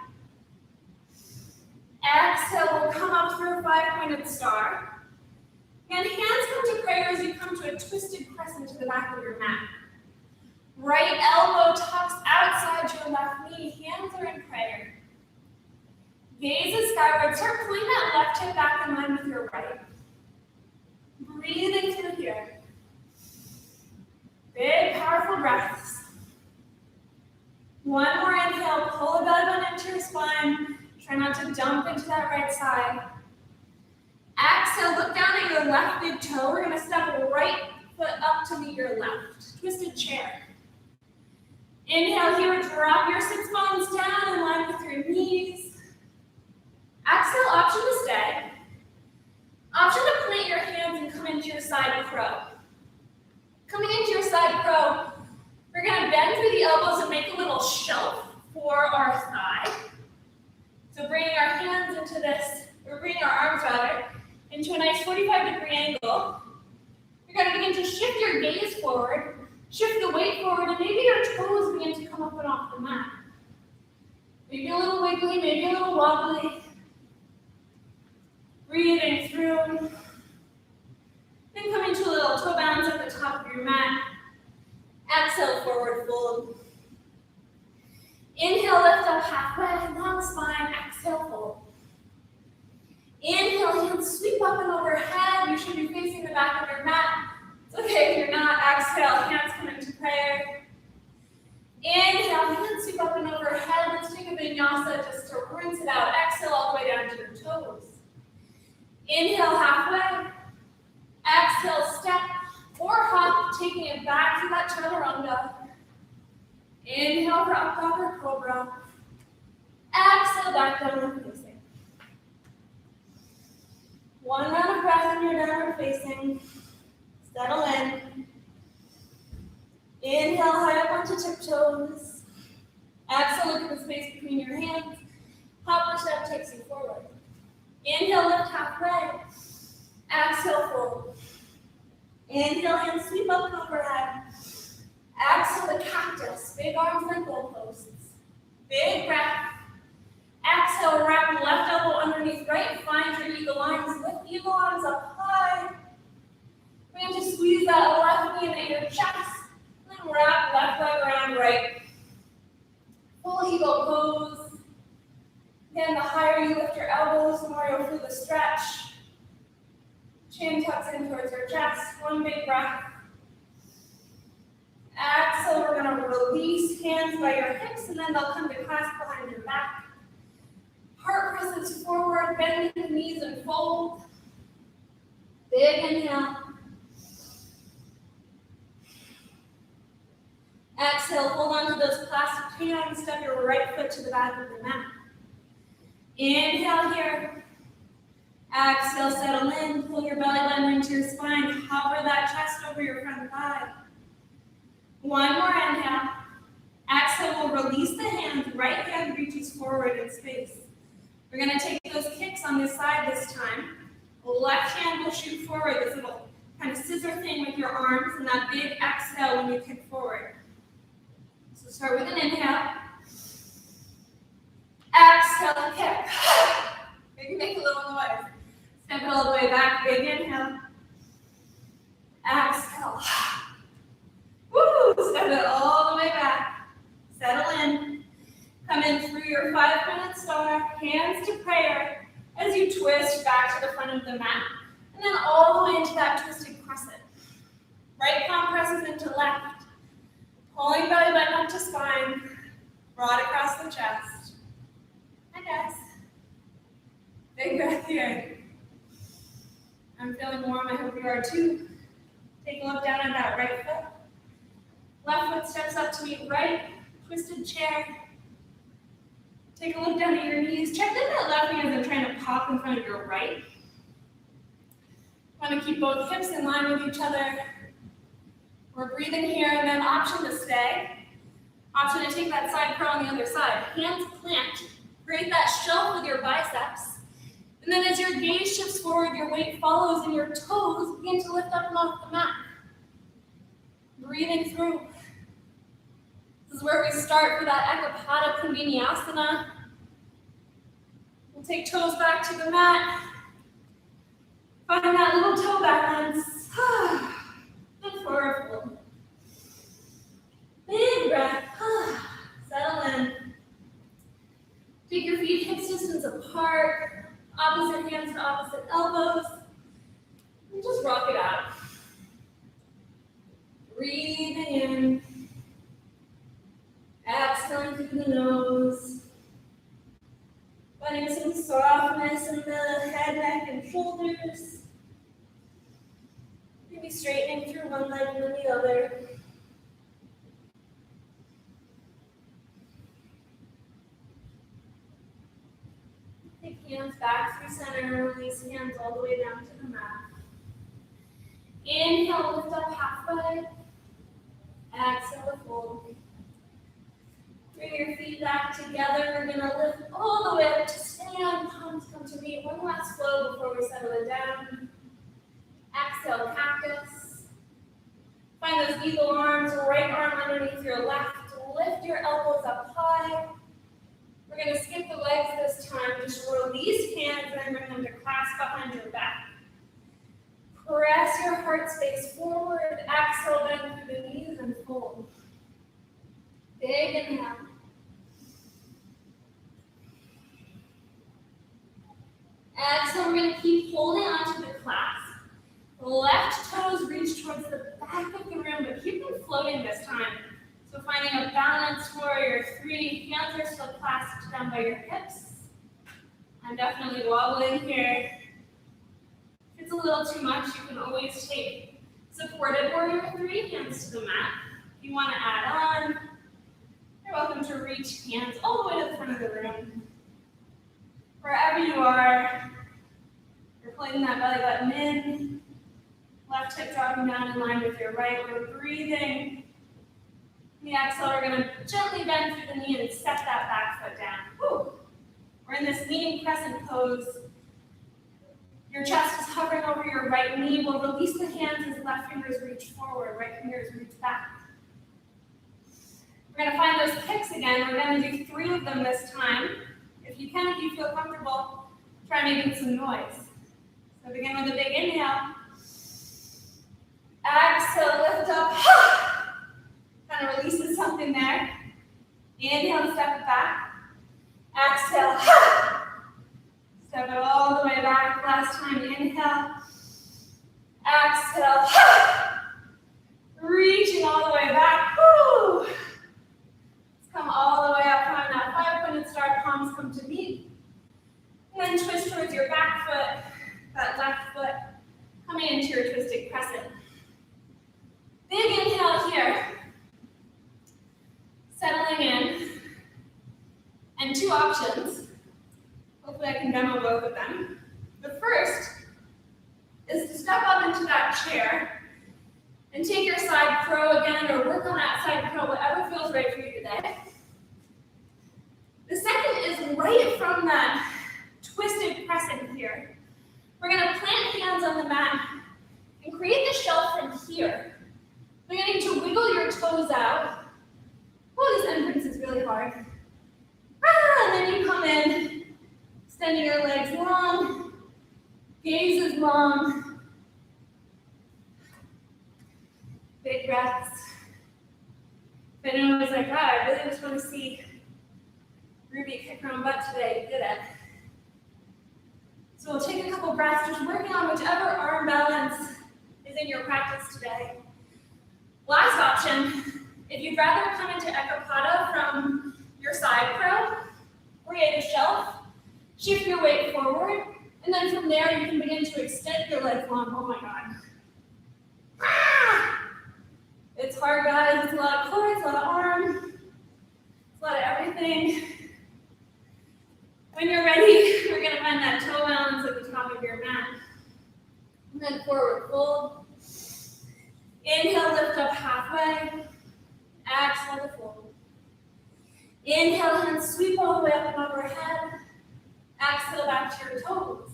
Exhale, we'll come up through a 5-pointed star. And hands come to prayer as you come to a twisted crescent to the back of your mat. Right elbow tucks outside your left knee. Hands are in prayer. Gaze is skyward. Start pulling that left hip back in line with your right. Breathing through here. Big, powerful breaths. One more inhale. Pull the belly button into your spine. Try not to jump into that right side. Exhale, look down at your left big toe. We're going to step right foot up to meet your left. Twisted chair. Inhale here, drop your sits bones down in line with your knees. Exhale, option to stay. Option to plant your hands and come into your side crow. Coming into your side crow, we're going to bend through the elbows and make a little shelf for our thigh. So bringing our hands into this, or bringing our arms rather, into a nice 45-degree angle. You're going to begin to shift your gaze forward, shift the weight forward, and maybe your toes begin to come up and off the mat. Maybe a little wiggly, maybe a little wobbly. Breathing through. Then come into a little toe bounce at the top of your mat. Exhale, forward fold. Inhale, lift up halfway, long spine. Exhale, fold. Inhale, hands sweep up and overhead. You should be facing the back of your mat. It's okay if you're not. Exhale, hands come into prayer. Inhale, hands sweep up and overhead. Let's take a vinyasa just to rinse it out. Exhale all the way down to your toes. Inhale, halfway. Exhale, step or hop, taking it back to that chaturanga. Inhale for up dog or cobra. Exhale, back downward facing. One round of breath in your downward facing. Settle in. Inhale, high up onto tiptoes. Exhale, look at the space between your hands. Hop or step takes you forward. Inhale, lift halfway. Exhale, fold. Inhale, hands sweep up and overhead. Exhale, the cactus. Big arms like goalposts. Big breath. Exhale, wrap left elbow underneath right. Find your eagle arms. Lift eagle arms up high. We're going to squeeze that left knee into your chest. And then wrap left leg around right. Full eagle pose. Again, the higher you lift your elbows, the more you'll feel the stretch. Chin tucks in towards your chest. One big breath. Exhale, we're going to release hands by your hips, and then they'll come to clasp behind your back. Heart presses forward, bending the knees and fold. Big inhale. Exhale, hold on to those clasped hands, step your right foot to the back of the mat. Inhale here. Exhale, settle in, pull your belly button into your spine, hover that chest over your front thigh. One more inhale. Exhale, we'll release the hands, right hand reaches forward in space. We're gonna take those kicks on this side this time. Left hand will shoot forward, this little kind of scissor thing with your arms, and that big exhale when you kick forward. So start with an inhale. Exhale, kick. Maybe make a little noise. Step it all the way back, big inhale. Exhale. Woo! Step it all the way back. Settle in. Come in through your 5-minute star, hands to prayer, as you twist back to the front of the mat. And then all the way into that twisted crescent. Right palm presses into left. Pulling belly button up to spine. Broad across the chest. Hi guys. Big breath here. I'm feeling warm, I hope you are too. Take a look down at that right foot. Left foot steps up to meet right, twisted chair. Take a look down at your knees. Check that that left knee isn't trying to pop in front of your right. Want to keep both hips in line with each other. We're breathing here, and then option to stay. Option to take that side curl on the other side. Hands plant. Create that shelf with your biceps. And then as your gaze shifts forward, your weight follows, and your toes begin to lift up and off the mat. Breathing through. This is where we start for that Ekapada Koundinyasa. We'll take toes back to the mat. Find that little toe balance. And forward. Big breath. Settle in. Take your feet hips distance apart. Opposite hands to opposite elbows. And just rock it out. Breathing in. Exhaling through the nose. Finding some softness in the head, neck, and shoulders. Maybe straightening through one leg and then the other. Take hands back through center, release hands all the way down to the mat. Inhale, lift up halfway. Exhale, fold. Bring your feet back together. We're going to lift all the way up to stand. Palms come to meet. One last flow before we settle it down. Exhale, cactus. Find those eagle arms, right arm underneath your left. Lift your elbows up high. We're going to skip the legs this time. Just release hands and then bring them to clasp behind your back. Press your heart space forward. Exhale, bend through the knees and fold. Big inhale. Exhale, we're going to keep holding onto the clasp. Left toes reach towards the back of the room, but keep them floating this time. So finding a balanced warrior 3, hands are still clasped down by your hips. I'm definitely wobbling here. If it's a little too much, you can always take supported warrior 3, hands to the mat. If you want to add on, you're welcome to reach hands all the way to the front of the room. Wherever you are, you're pulling that belly button in. Left hip dropping down in line with your right. We're breathing. On the exhale, we're going to gently bend through the knee and step that back foot down. Woo. We're in this leaning crescent pose. Your chest is hovering over your right knee. We'll release the hands as left fingers reach forward, right fingers reach back. We're going to find those kicks again. We're going to do 3 of them this time. If you can, if you feel comfortable, try making some noise. So begin with a big inhale. Exhale, lift up. Kind of releases something there. Inhale to step it back. Exhale. Step it all the way back. Last time, inhale. Exhale. Reaching all the way back. Woo. Let's come all the way up. Find that 5-minute start. Palms come to meet. And then twist towards your back foot. That left foot coming into your twisted crescent. Big inhale here. two options. Hopefully I can demo both of them. The first is to step up into that chair and take your side crow again, or work on that side crow, whatever feels right for you today. The second is right from that twisted crescent here. We're going to plant hands on the mat and create the shelf from here. You're going to wiggle your toes out. Oh, this entrance is really hard. And then you come in, extending your legs long, gaze is long. Big breaths. If anyone was like, I really just want to see Ruby kick her own butt today, you did it. So we'll take a couple breaths, just working on whichever arm balance is in your practice today. Last option, if you'd rather come into Ekapada from your side crow, create a shelf, shift your weight forward, and then from there you can begin to extend your legs long. Oh my God. Ah! It's hard, guys. It's a lot of core, it's a lot of arm, it's a lot of everything. When you're ready, we're going to find that toe balance at the top of your mat. And then forward fold. Inhale, lift up halfway. Exhale to fold. Inhale, hands sweep all the way up and overhead. Exhale, back to your toes.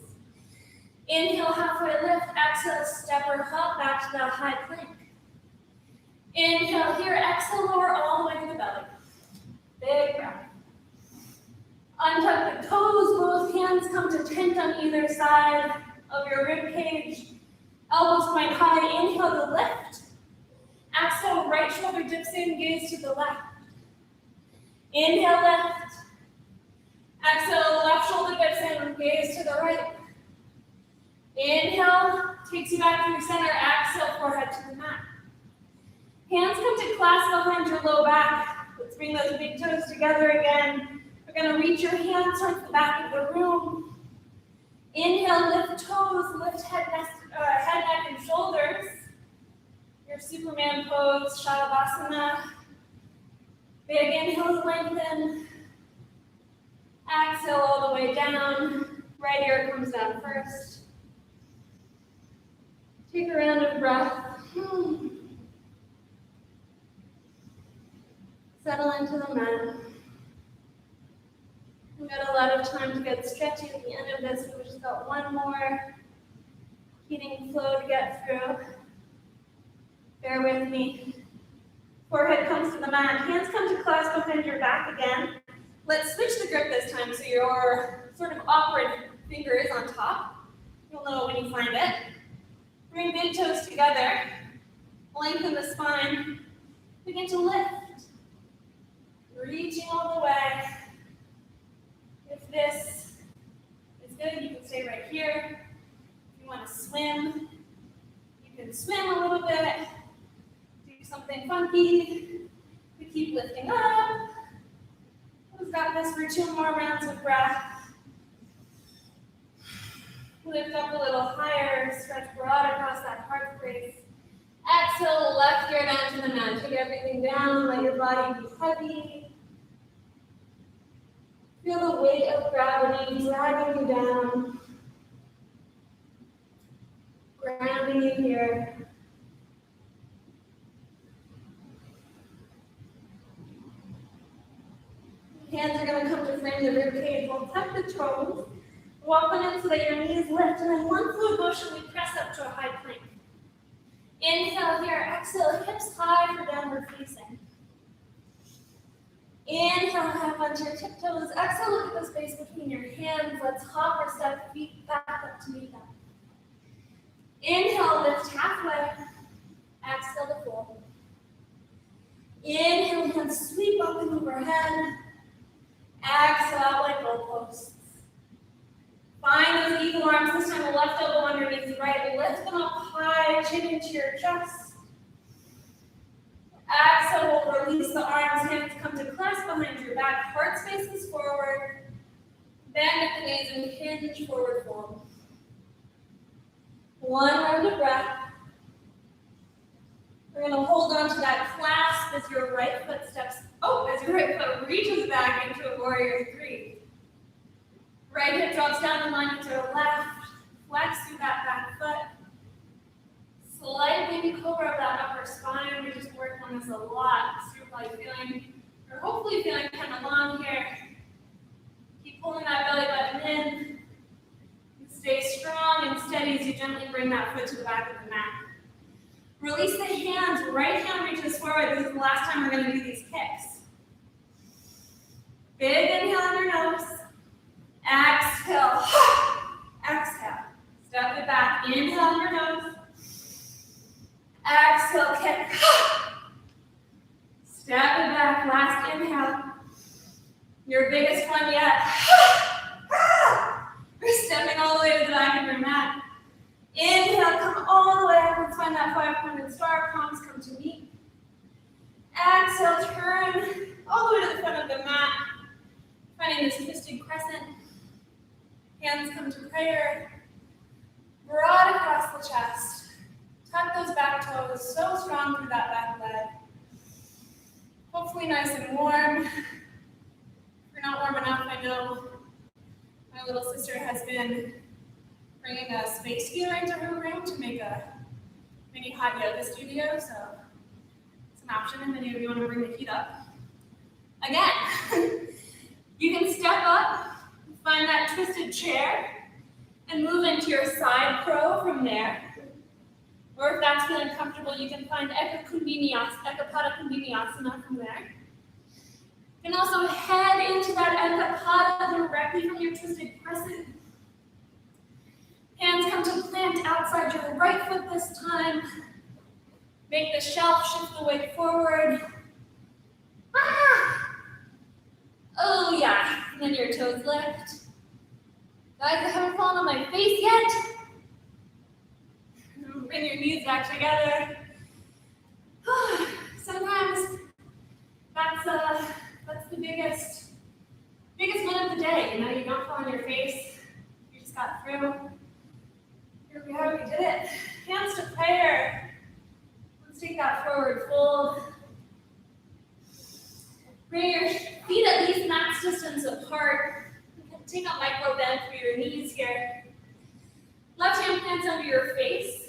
Inhale, halfway lift. Exhale, step or hop back to that high plank. Inhale here. Exhale, lower all the way to the belly. Big breath. Untuck the toes, both hands come to tent on either side of your rib cage. Elbows point high, inhale to lift. Exhale, right shoulder dips in, gaze to the left. Inhale, lift. Exhale, left shoulder dips in, gaze to the right. Inhale, takes you back to your center. Exhale, forehead to the mat. Hands come to clasp behind your low back. Let's bring those big toes together again. We're going to reach your hands towards the back of the room. Inhale, lift toes, lift head, neck, and shoulders. Your Superman pose, Shavasana. Big inhale, lengthen. Exhale all the way down. Right ear comes down first. Take a round of breath. Settle into the mat. We've got a lot of time to get stretchy at the end of this, so we've just got one more heating flow to get through. Bear with me. Forehead comes to the mat. Hands come to clasp behind your back again. Let's switch the grip this time so your sort of awkward finger is on top. You'll know when you find it. Bring big toes together. Lengthen the spine. Begin to lift. Reaching all the way. If this is good, you can stay right here. If you want to swim, you can swim a little bit. Do something funky. We keep lifting up. We've got this for 2 more rounds of breath. Lift up a little higher, stretch broad across that heart space. Exhale, left ear down to the mat. Take everything down, let your body be heavy. Feel the weight of gravity dragging you down. Grounding you here. Hands are going to come to frame the rib cage. We'll tuck the toes. Walk on in so that your knees lift. And then one fluid motion, we press up to a high plank. Inhale here. Exhale, hips high for downward facing. Inhale, half onto your tiptoes. Exhale, look at the space between your hands. Let's hop or step feet back up to meet them. Inhale, lift halfway. Exhale to fold. Inhale, hands sweep up and overhead. Exhale out like goalposts. Find those eagle arms. This time the left elbow underneath the right. Lift them up high, chin into your chest. Exhale, we'll release the arms. Hands come to clasp behind your back. Heart spaces forward. Bend at the knees and hinge forward fold. One round of breath. We're going to hold on to that clasp as your right foot steps, as your right foot reaches back into a warrior 3. right hip drops down in line with your left. Flex through that back foot. Slight baby cobra of that upper spine. We just worked on this a lot. So you're probably feeling, or hopefully feeling kind of long here. Keep pulling that belly button in. Stay strong and steady as you gently bring that foot to the back of the mat. Release the hands. Right hand reaches forward. This is the last time we're going to do these kicks. Big inhale on your nose. Exhale. Exhale. Step it back. Inhale on your nose. Exhale, kick. Step it back. Last inhale. Your biggest one yet. We're stepping all the way to the back of your mat. Inhale, come all the way up. Let's find that five-pointed star. Palms come to meet. Exhale, turn all the way to the front of the mat. Finding this twisted crescent. Hands come to prayer. Broad across the chest. Tuck those back toes. So strong through that back leg. Hopefully nice and warm. If you're not warm enough, I know my little sister has been bringing a space heater into her room to make a mini hot yoga studio, so it's an option if any of you want to bring the heat up. Again, you can step up, find that twisted chair, and move into your side crow from there. Or if that's feeling comfortable, you can find Ekapada Koundinyasana from there. You can also head into that Ekapada directly from your twisted crescent. Hands come to plant outside your right foot this time. Make the shelf shift the weight forward. Ah! Oh yeah, and then your toes lift. Guys, I haven't fallen on my face yet. Bring your knees back together. Sometimes that's the biggest win of the day. You know, you don't fall on your face. You just got through. Here we are, we did it. Hands to prayer. Let's take that forward fold. Bring your feet at least max distance apart. You can take a micro bend through your knees here. Left hand plants under your face.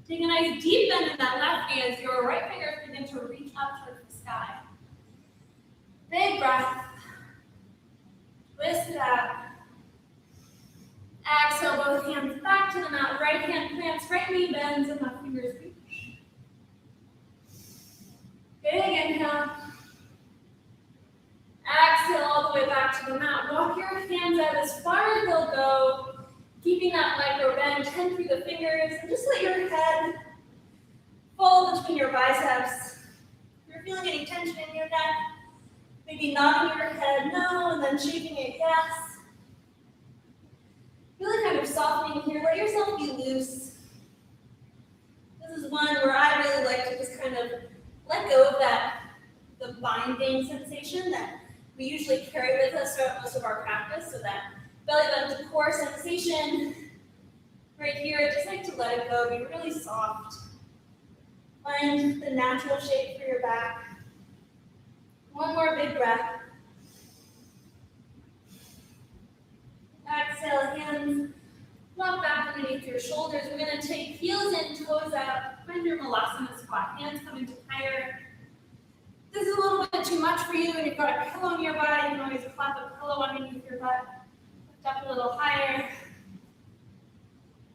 Take a nice deep bend in that left knee as your right fingers begin to reach up towards the sky. Big breath. Twist it out. Exhale, both hands back to the mat. Right hand plants, right knee bends, and left fingers reach. Big inhale. Exhale all the way back to the mat. Walk your hands out as far as they'll go. Keeping that micro bend, 10 through the fingers, and just let your head fall between your biceps. If you're feeling any tension in your neck, maybe nodding your head no, and then shaking it yes. Really kind of softening here. Let yourself be loose. This is one where I really like to just kind of let go of the binding sensation that we usually carry with us throughout most of our practice, so that belly button to core sensation right here. I just like to let it go, be really soft. Find the natural shape for your back. One more big breath. Exhale, hands lock back underneath your shoulders. We're going to take heels in, toes out. Find your Malasana squat. Hands coming to prayer. This is a little bit too much for you, and you've got a pillow nearby. You can always clap a pillow underneath your butt. Up a little higher.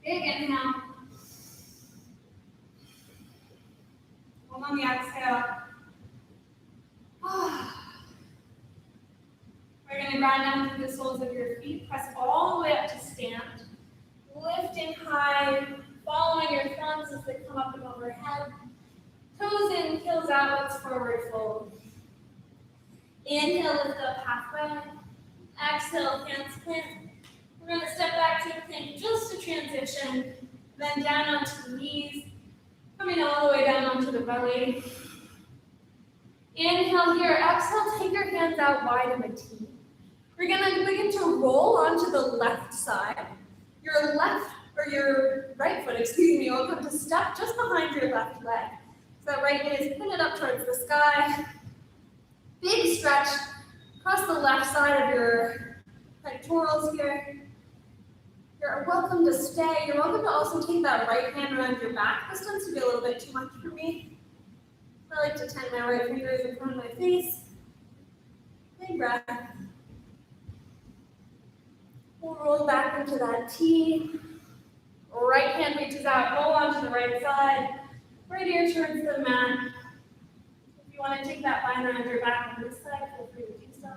Big inhale. Hold on the exhale. We're going to grind down through the soles of your feet. Press all the way up to stand. Lifting high. Following your thumbs as they come up and overhead. Toes in, heels out. Let's forward fold. Inhale, lift up halfway. Exhale, hands plant. We're going to step back to a plank, just a transition, then down onto the knees, coming all the way down onto the belly. Inhale here, exhale, take your hands out wide in a T. We're going to begin to roll onto the left side. Your right foot, will come to step just behind your left leg. So that right knee is pointed up towards the sky. Big stretch across the left side of your pectorals here. You're welcome to stay. You're welcome to also take that right hand around your back. This tends to be a little bit too much for me. I like to tend my right fingers in front of my face. Big breath. We'll roll back into that T. Right hand reaches out, roll onto the right side. Right ear turns to the mat. If you want to take that line around your back on this side, feel free to do so.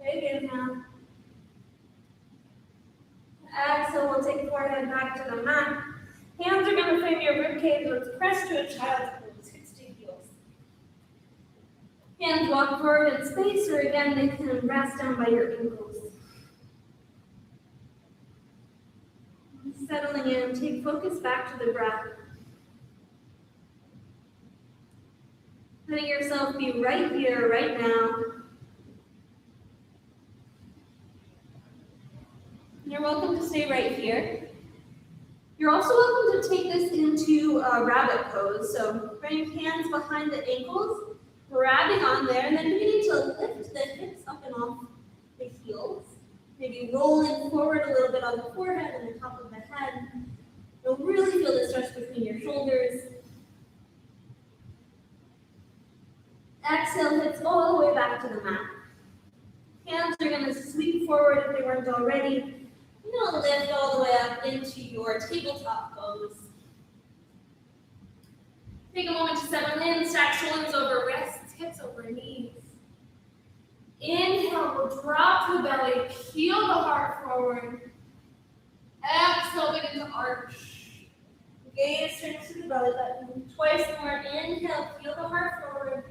Big inhale. Exhale, we'll take forehead back to the mat. Hands are going to frame your ribcage. Let's press to a child's pose, hips to heels. Hands walk forward in space, or again, they can rest down by your ankles. Settling in, take focus back to the breath. Letting yourself be right here, right now. You're welcome to stay right here. You're also welcome to take this into a rabbit pose. So bring hands behind the ankles, grabbing on there, and then you need to lift the hips up and off the heels. Maybe rolling forward a little bit on the forehead and the top of the head. You'll really feel the stretch between your shoulders. Exhale, hips all the way back to the mat. Hands are going to sweep forward if they weren't already. You're going to lift all the way up into your tabletop pose. Take a moment to settle in, stack shoulders over wrists, hips over knees. Inhale, we'll drop the belly, peel the heart forward. Exhale, begin to arch. Gaze straight to the belly button. Twice more. Inhale, peel the heart forward.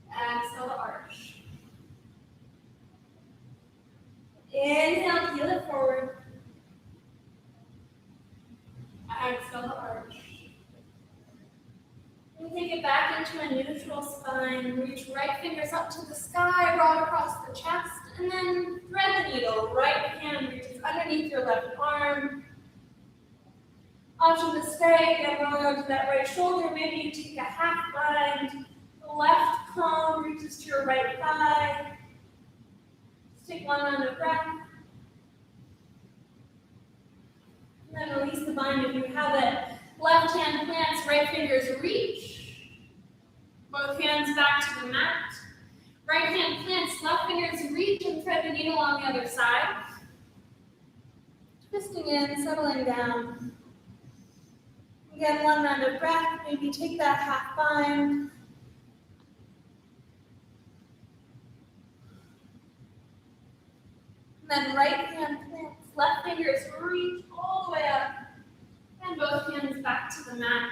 Exhale to arch. Inhale, peel it forward. Exhale to arch. And take it back into a neutral spine. Reach right fingers up to the sky, rod across the chest, and then thread the needle. Right hand reaches underneath your left arm. Option to stay, again, rolling onto that right shoulder. Maybe you take a half bind. The left palm reaches to your right thigh. Just take one round of breath. And then release the bind if you have it. Left hand plants, right fingers reach. Both hands back to the mat. Right hand plants, left fingers reach and thread the needle on the other side. Twisting in, settling down. Again, one round of breath. Maybe take that half bind. And then right hand plants, left fingers reach all the way up. And both hands back to the mat.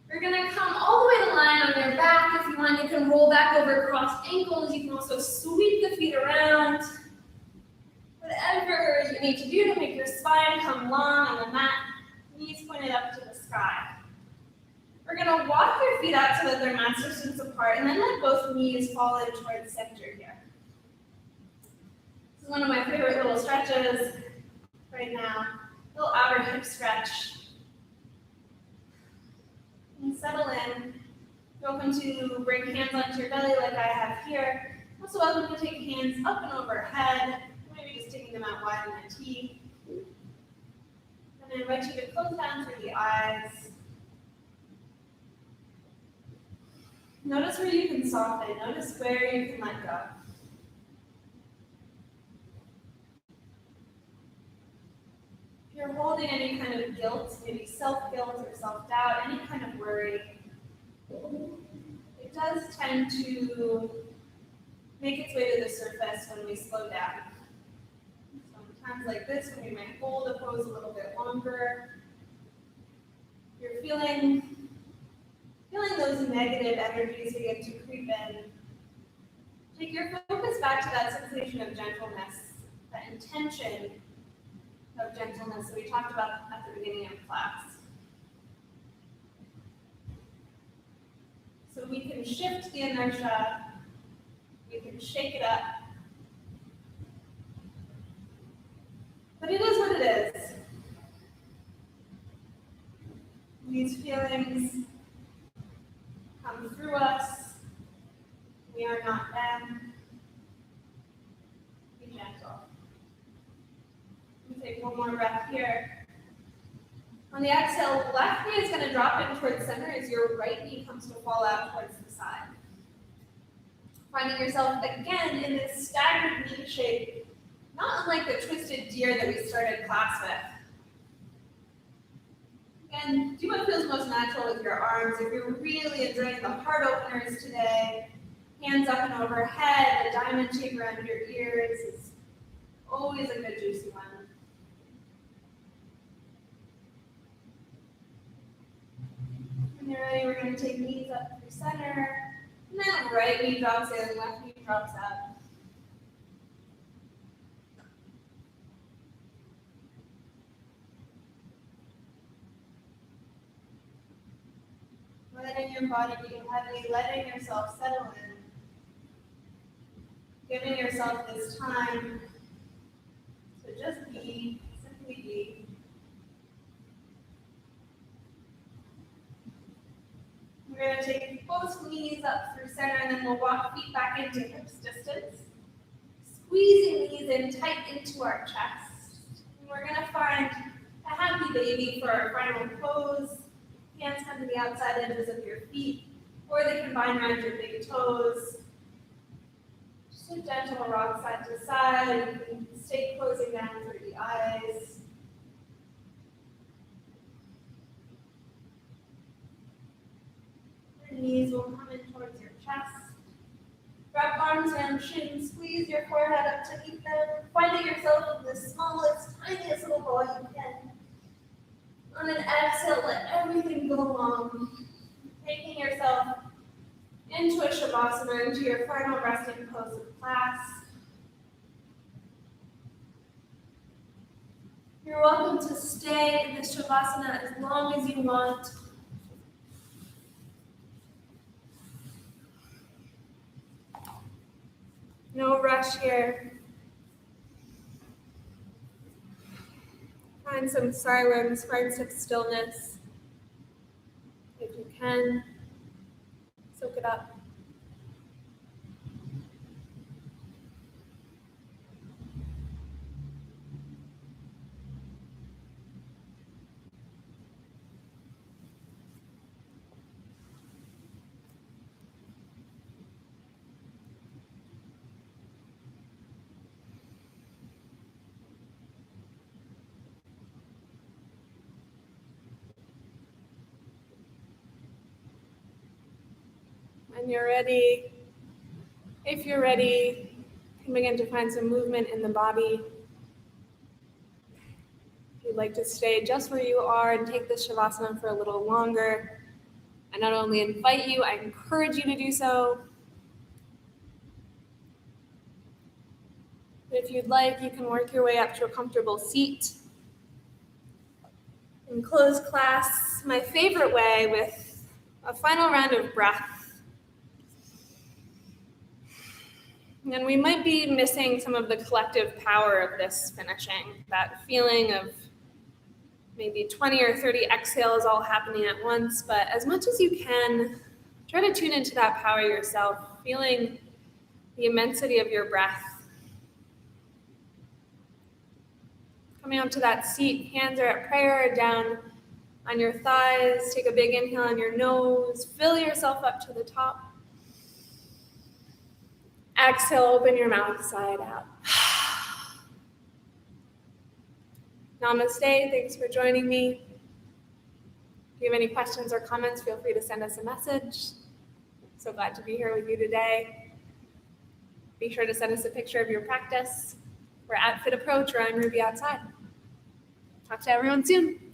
You're going to come all the way to line on your back. If you want, you can roll back over crossed ankles. You can also sweep the feet around. Whatever you need to do to make your spine come long on the mat. Knees pointed up to the sky. We're going to walk your feet out so that they're mat distance apart, and then let both knees fall in towards center here. This is one of my favorite little stretches right now. Little outer hip stretch. And settle in. You're welcome to bring hands onto your belly like I have here. Also welcome to take hands up and overhead. Maybe just taking them out wide in a T. And I invite you to close down through the eyes. Notice where you can soften. Notice where you can let go. If you're holding any kind of guilt, maybe self-guilt or self-doubt, any kind of worry, it does tend to make its way to the surface when we slow down. Sometimes like this, when we might hold a pose a little bit longer, you're feeling those negative energies begin to creep in. Take your focus back to that sensation of gentleness, that intention of gentleness that we talked about at the beginning of class. So we can shift the inertia, we can shake it up. But it is what it is. These feelings come through us. We are not them. Be gentle. Take one more breath here. On the exhale, left knee is going to drop in towards center as your right knee comes to fall out towards the side. Finding yourself again in this staggered knee shape, not unlike the twisted deer that we started class with. Again, do what feels most natural with your arms. If you're really enjoying the heart openers today, hands up and overhead, a diamond shape around your ears is always a good juicy one. When you're ready, we're going to take knees up through center, and then right knee drops in, left knee drops out. Letting your body be heavy, letting yourself settle in, giving yourself this time to just be, simply be. We're going to take both knees up through center, and then we'll walk feet back into hips distance. Squeezing knees in tight into our chest. And we're going to find a happy baby for our final pose. Hands come to the outside edges of your feet, or they combine around your big toes. Just a gentle rock side to side. You can stay closing down through the eyes. Your knees will come in towards your chest. Wrap arms around shins, squeeze your forehead up to meet them, finding yourself in the smallest, tiniest little ball you can. On an exhale, let everything go along, taking yourself into a shavasana, into your final resting pose of class. You're welcome to stay in this shavasana as long as you want. No rush here. Find some silence, find some stillness. If you can, soak it up. When you're ready, if you're ready, you can begin to find some movement in the body. If you'd like to stay just where you are and take this shavasana for a little longer, I not only invite you, I encourage you to do so. But if you'd like, you can work your way up to a comfortable seat. And close class my favorite way with a final round of breath. And we might be missing some of the collective power of this finishing, that feeling of maybe 20 or 30 exhales all happening at once. But as much as you can, try to tune into that power yourself, feeling the immensity of your breath. Coming up to that seat, hands are at prayer, down on your thighs. Take a big inhale on your nose. Fill yourself up to the top. Exhale, open your mouth side out. Namaste, thanks for joining me. If you have any questions or comments, feel free to send us a message. So glad to be here with you today. Be sure to send us a picture of your practice. We're at Fit Approach, or I'm Ruby Outside. Talk to everyone soon.